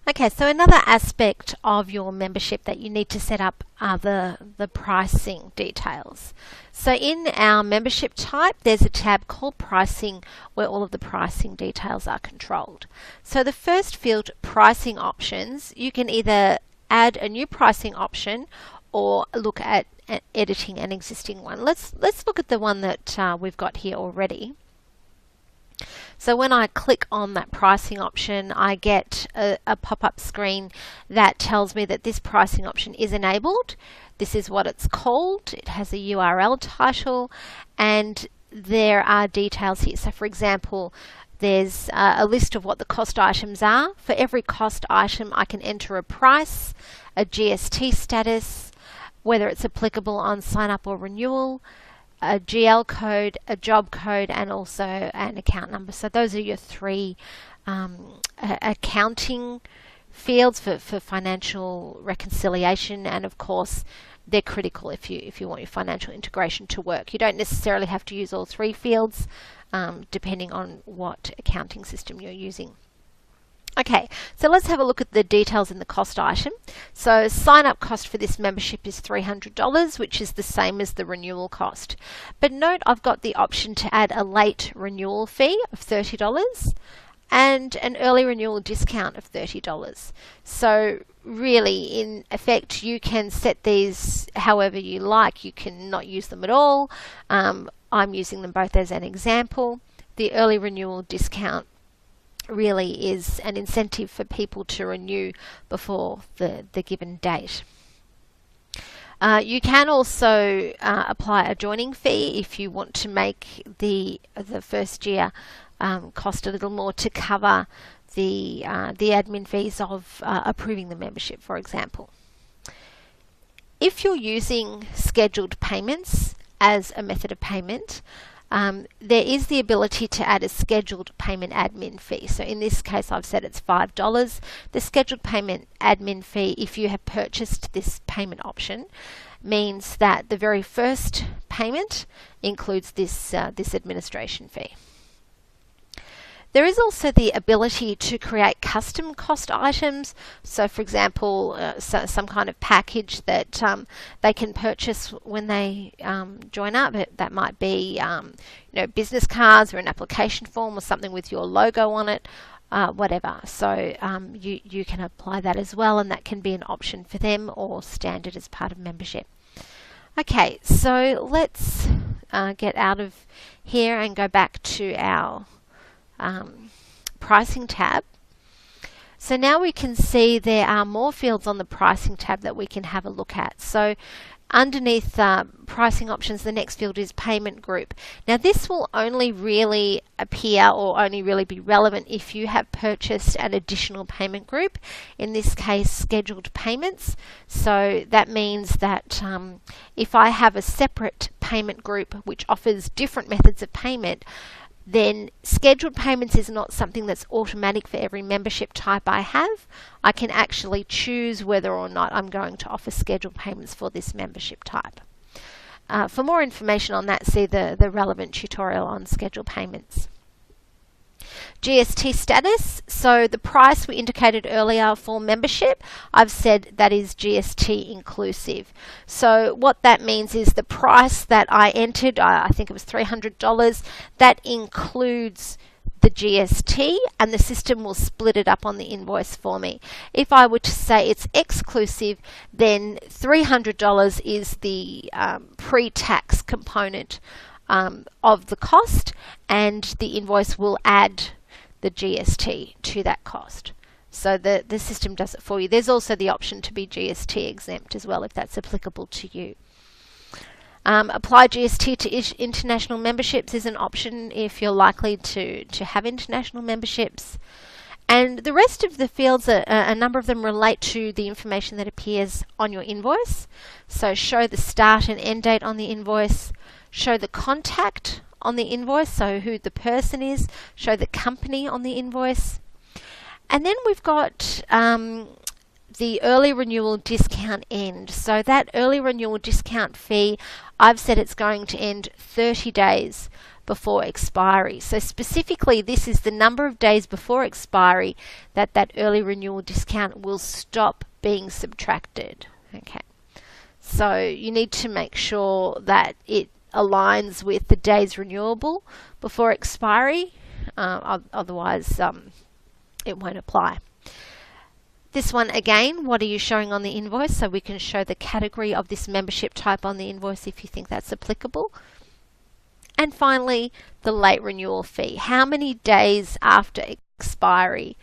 Okay, so another aspect of your membership that you need to set up are the pricing details. So in our membership type, there's a tab called pricing where all of the pricing details are controlled. So the first field, pricing options, you can either add a new pricing option or look at editing an existing one. Let's look at the one that we've got here already. So when I click on that pricing option, I get a pop-up screen that tells me that this pricing option is enabled. This is what it's called. It has a URL title and there are details here. So for example, there's a list of what the cost items are. For every cost item, I can enter a price, a GST status, whether it's applicable on sign up or renewal, a GL code, a job code, and also an account number. So those are your three accounting fields for financial reconciliation, and of course they're critical if you want your financial integration to work. You don't necessarily have to use all three fields depending on what accounting system you're using. Okay, so let's have a look at the details in the cost item. So sign up cost for this membership is $300, which is the same as the renewal cost. But note I've got the option to add a late renewal fee of $30 and an early renewal discount of $30. So really, in effect, you can set these however you like. You can not use them at all. I'm using them both as an example. The early renewal discount really is an incentive for people to renew before the given date. You can also apply a joining fee if you want to make the first year cost a little more to cover the admin fees of approving the membership, for example. If you're using scheduled payments as a method of payment, there is the ability to add a scheduled payment admin fee. So in this case, I've said it's $5. The scheduled payment admin fee, if you have purchased this payment option, means that the very first payment includes this administration fee. There is also the ability to create custom cost items. So for example, some kind of package that they can purchase when they join up. That might be business cards or an application form or something with your logo on it, whatever. So you can apply that as well, and that can be an option for them or standard as part of membership. Okay, so let's get out of here and go back to our pricing tab. So now we can see there are more fields on the pricing tab that we can have a look at. So underneath pricing options, the next field is payment group. Now this will only really appear or only really be relevant if you have purchased an additional payment group, in this case scheduled payments. So that means that if I have a separate payment group which offers different methods of payment, then scheduled payments is not something that's automatic for every membership type I have. I can actually choose whether or not I'm going to offer scheduled payments for this membership type. For more information on that, see the relevant tutorial on scheduled payments. GST status, so the price we indicated earlier for membership, I've said that is GST inclusive. So what that means is the price that I entered, I think it was $300, that includes the GST, and the system will split it up on the invoice for me. If I were to say it's exclusive, then $300 is the pre-tax component of the cost, and the invoice will add the GST to that cost. So the system does it for you. There's also the option to be GST exempt as well if that's applicable to you. Apply GST to international memberships is an option if you're likely to have international memberships. And the rest of the fields, a number of them relate to the information that appears on your invoice. So show the start and end date on the invoice, show the contact on the invoice, so who the person is, show the company on the invoice. And then we've got the early renewal discount end. So that early renewal discount fee, I've said it's going to end 30 days before expiry. So specifically, this is the number of days before expiry that that early renewal discount will stop being subtracted. Okay, so you need to make sure that it aligns with the days renewable before expiry, otherwise it won't apply. This one again, what are you showing on the invoice? So we can show the category of this membership type on the invoice if you think that's applicable. And finally, the late renewal fee. How many days after expiry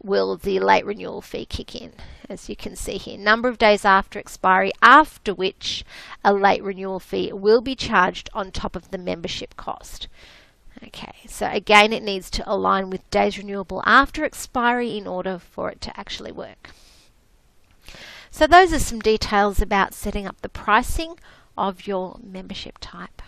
will the late renewal fee kick in? As you can see here, number of days after expiry, after which a late renewal fee will be charged on top of the membership cost. Okay, so again, it needs to align with days renewable after expiry in order for it to actually work. So those are some details about setting up the pricing of your membership type.